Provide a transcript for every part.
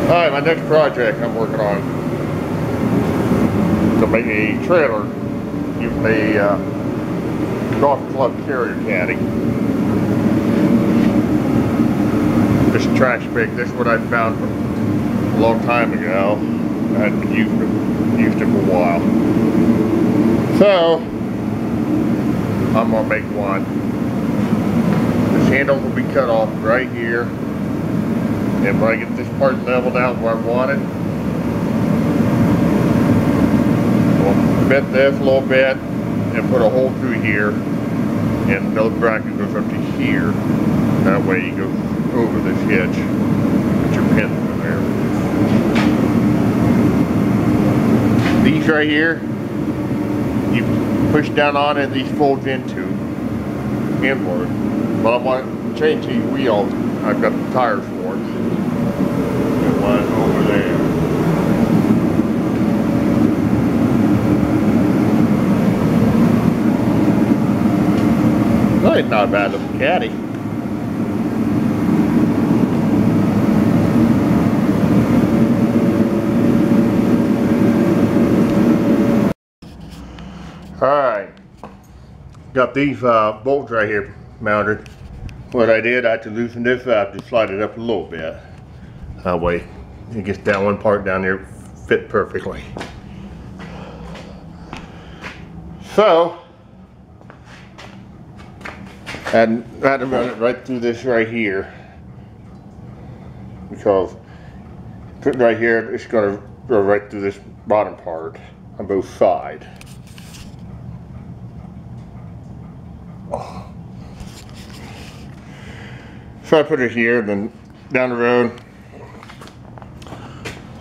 Alright, my next project I'm working on to make a trailer using a golf club carrier caddy. This track's big. This is what I found a long time ago. I had been used it for a while. So I'm gonna make one. This handle will be cut off right here. And when I get this part leveled out where I want it, I'll bend this a little bit and put a hole through here, and another bracket goes up to here. That way you go over this hitch. Put your pin in there. These right here, you push down on it, these fold into inward. But I want to change these wheels. I've got the tires for it. And one over there. Well, it's not a bad little caddy. Alright, got these bolts right here mounted. What I did, I had to loosen this up to slide it up a little bit. That way it gets that one part down there fit perfectly. So I had to run it right through this right here, because put it right here, it's going to go right through this bottom part on both sides. So I put it here, then down the road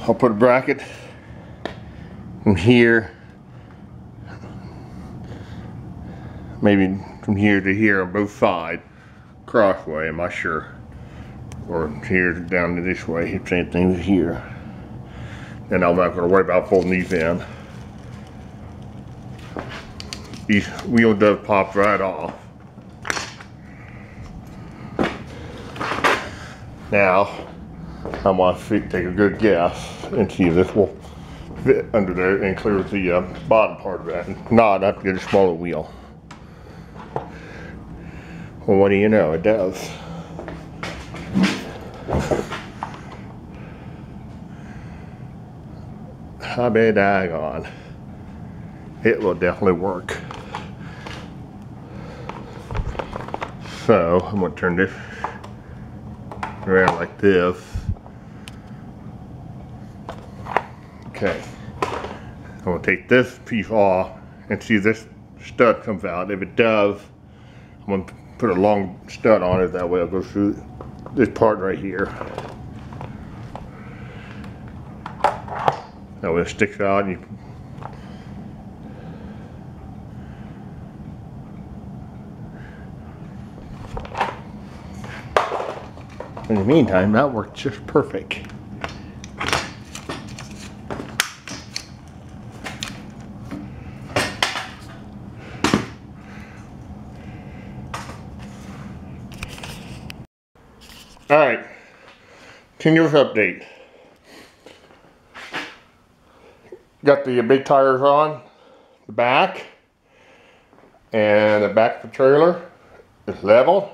I'll put a bracket from here, maybe from here to here on both sides, crossway, I'm not sure, or here down to this way, same thing here. And I'm not going to worry about folding these in. These wheel does pop right off. Now, I'm going to take a good guess and see if this will fit under there and clear the bottom part of that. If not, I have to get a smaller wheel. Well, what do you know, it does. I bet daggone. It will definitely work. So, I'm going to turn this around like this. Okay, I'm going to take this piece off and see if this stud comes out. If it does, I'm going to put a long stud on it. That way I'll go through this part right here. That way it sticks out. And in the meantime, that worked just perfect. Alright, continuous update. Got the big tires on the back, and the back of the trailer is level.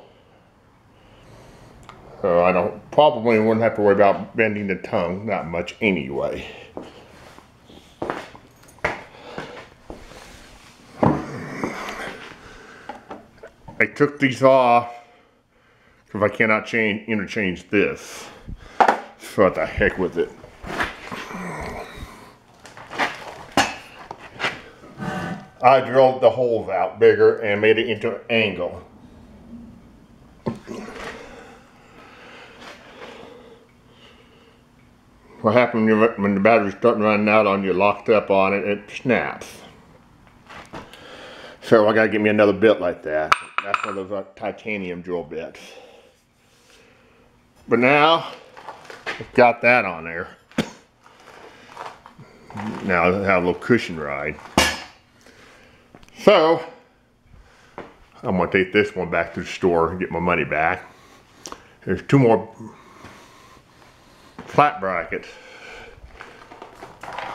So I probably wouldn't have to worry about bending the tongue that much anyway. I took these off because I cannot interchange this. So what the heck with it. I drilled the holes out bigger and made it into an angle. What happens when the battery's starting running out on you, locked up on it, it snaps. So I gotta get me another bit like that. That's one of those titanium drill bits. But now, I've got that on there. Now I have a little cushion ride. So, I'm gonna take this one back to the store and get my money back. There's two more flat bracket.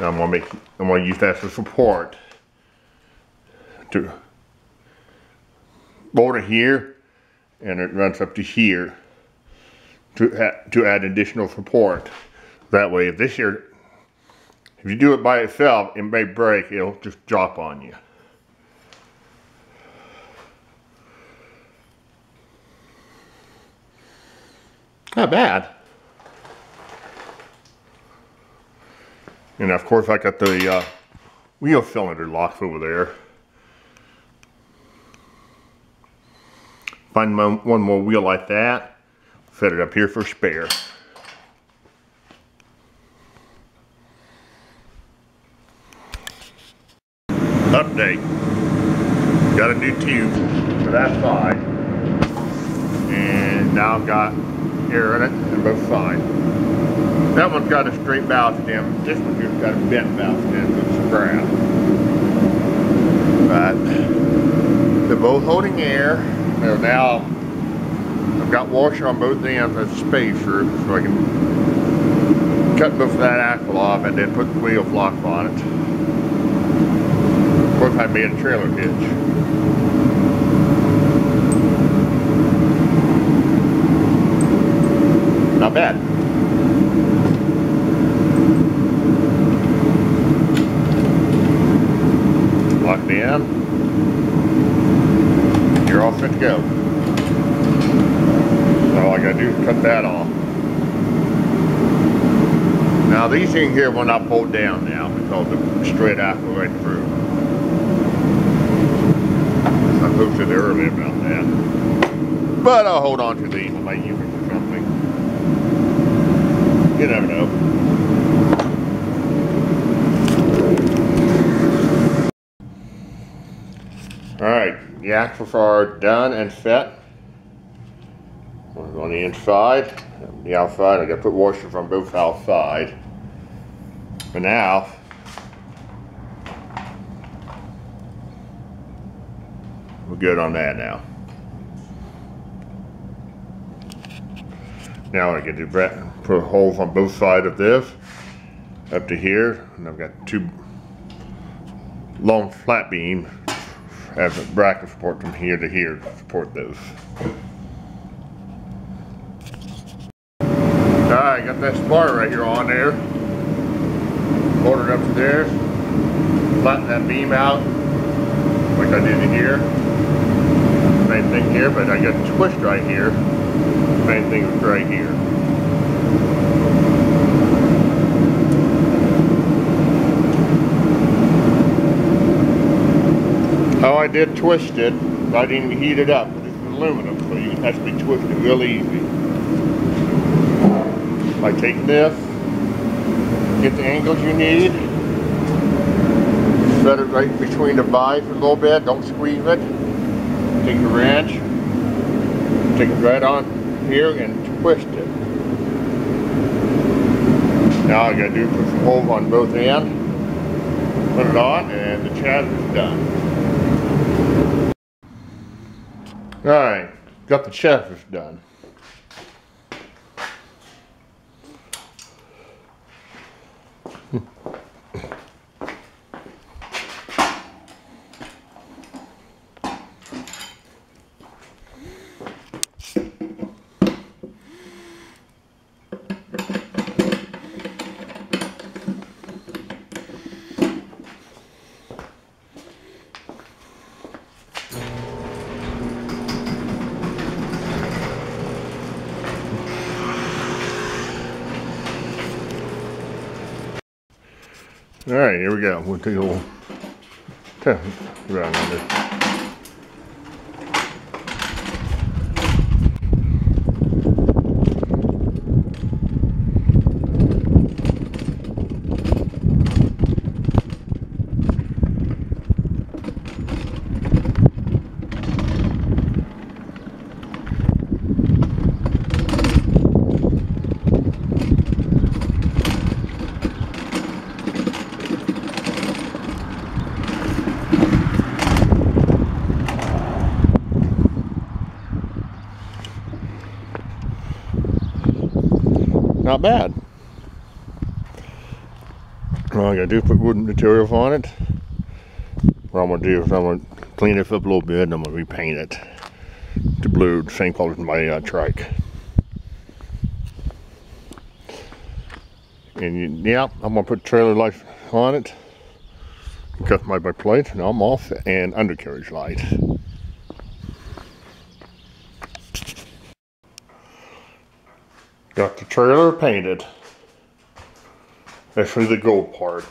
Now I'm gonna use that for support. To bolt it here, and it runs up to here to add additional support. That way, if you do it by itself, it may break. It'll just drop on you. Not bad. And of course, I got the wheel cylinder locks over there. Find one more wheel like that. Set it up here for spare. Update. Got a new tube for that side. And now I've got air in it on both sides. That one's got a straight valve stem. This one just got a bent valve stem with a scrap. But they're both holding air. So now I've got washer on both ends as spacer, so I can cut both of that axle off and then put the wheel blocks on it. Of course, I made a trailer hitch. Not bad. Locked in. You're all set to go. So all I gotta do is cut that off. Now these things here will not fold down now because the straight axle right through. I posted earlier about that. But I'll hold on to these. I might use them for something. You never know. Alright, the axles are done and set. On the inside, the outside, I gotta put washers on both outside. For now, we're good on that now. Now I get to put holes on both sides of this, up to here, and I've got two long flat beams. Have a bracket support from here to here to support those. Alright, got that spark right here on there. Hold it up to there. Flatten that beam out like I did here. Same thing here, but I got a twist right here. Same thing with right here. How I did twist it, I didn't even heat it up. This is aluminum, so you can actually twist it real easy. By taking this, get the angles you need, set it right between the vise a little bit, don't squeeze it. Take the wrench, take it right on here and twist it. Now all I gotta do is put some holes on both ends, put it on, and the chassis is done. Alright, got the chassis done. Alright, here we go. We'll take a little test around on this. Not bad. All I gotta do is put wooden materials on it. What I'm gonna do is I'm gonna clean it up a little bit and I'm gonna repaint it to blue, the same color as my trike. And yeah, I'm gonna put trailer lights on it, customize my plate, and I'm off, and undercarriage light. Got the trailer painted. Especially the gold part.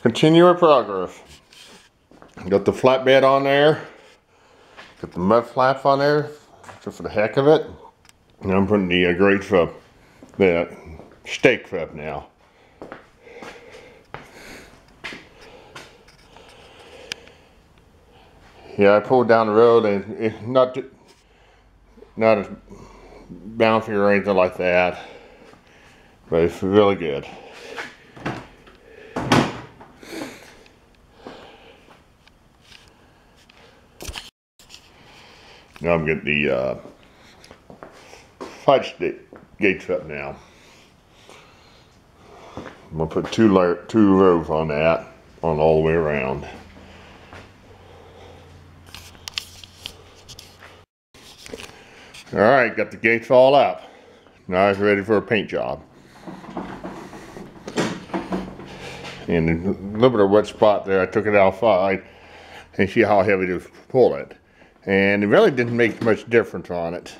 Continue our progress. Got the flatbed on there. Got the mud flaps on there, just for the heck of it. And I'm putting the grates up, the stakes up now. Yeah, I pulled down the road and it's not as bouncy or anything like that, but it's really good. Now I'm getting the fudge gates up now. I'm gonna put two rows on that, on all the way around. All right, got the gates all up. Now it's ready for a paint job. And a little bit of wet spot there, I took it outside and see how heavy it is to pull it. And it really didn't make much difference on it.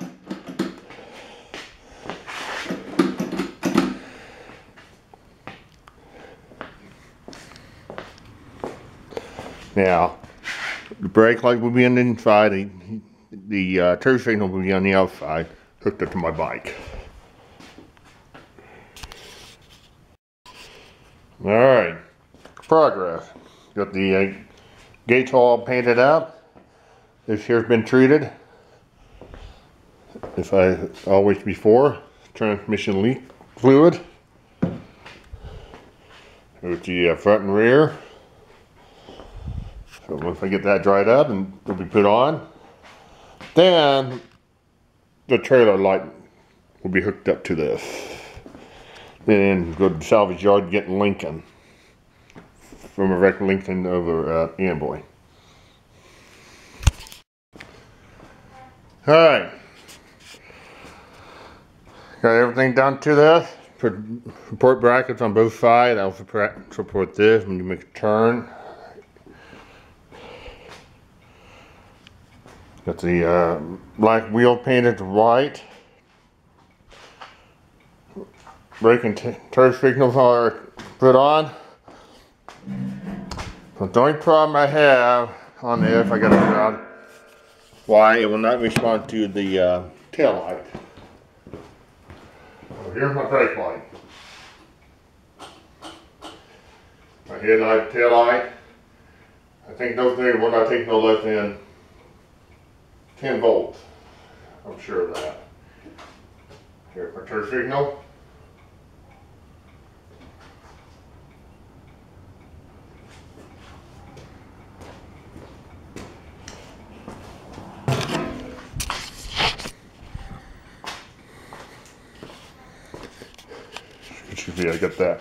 Now, the brake light will be on the inside, the turn signal will be on the outside, hooked up to my bike. Alright, progress. Got the gates all painted up. This here's been treated. If I always before, transmission leak fluid. There's the front and rear. So once I get that dried up and it'll be put on, then the trailer light will be hooked up to this. Then go to the salvage yard and get Lincoln from a wrecked Lincoln over at Amboy. Alright, got everything done to this. Put support brackets on both sides. I'll support this when you make a turn. Got the black wheel painted white. Brake and turn signals are put on. But the only problem I have on this, I gotta figure out why it will not respond to the tail light. So here's my brake light. My headlight, tail light. I think those things will not take no less than 10 volts. I'm sure of that. Here's my turn signal. I got that.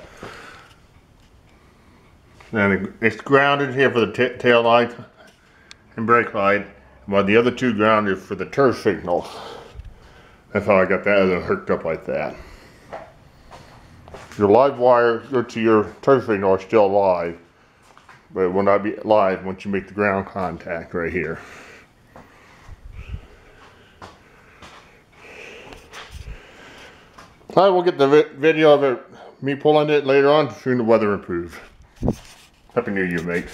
And it's grounded here for the tail light and brake light, while the other two grounded for the turn signal. That's how I got that other hooked up like that. Your live wire go to your turn signal are still live, but it will not be live once you make the ground contact right here. I will get the video of it, me pulling it later on, soon the weather improves. Happy New Year, mates.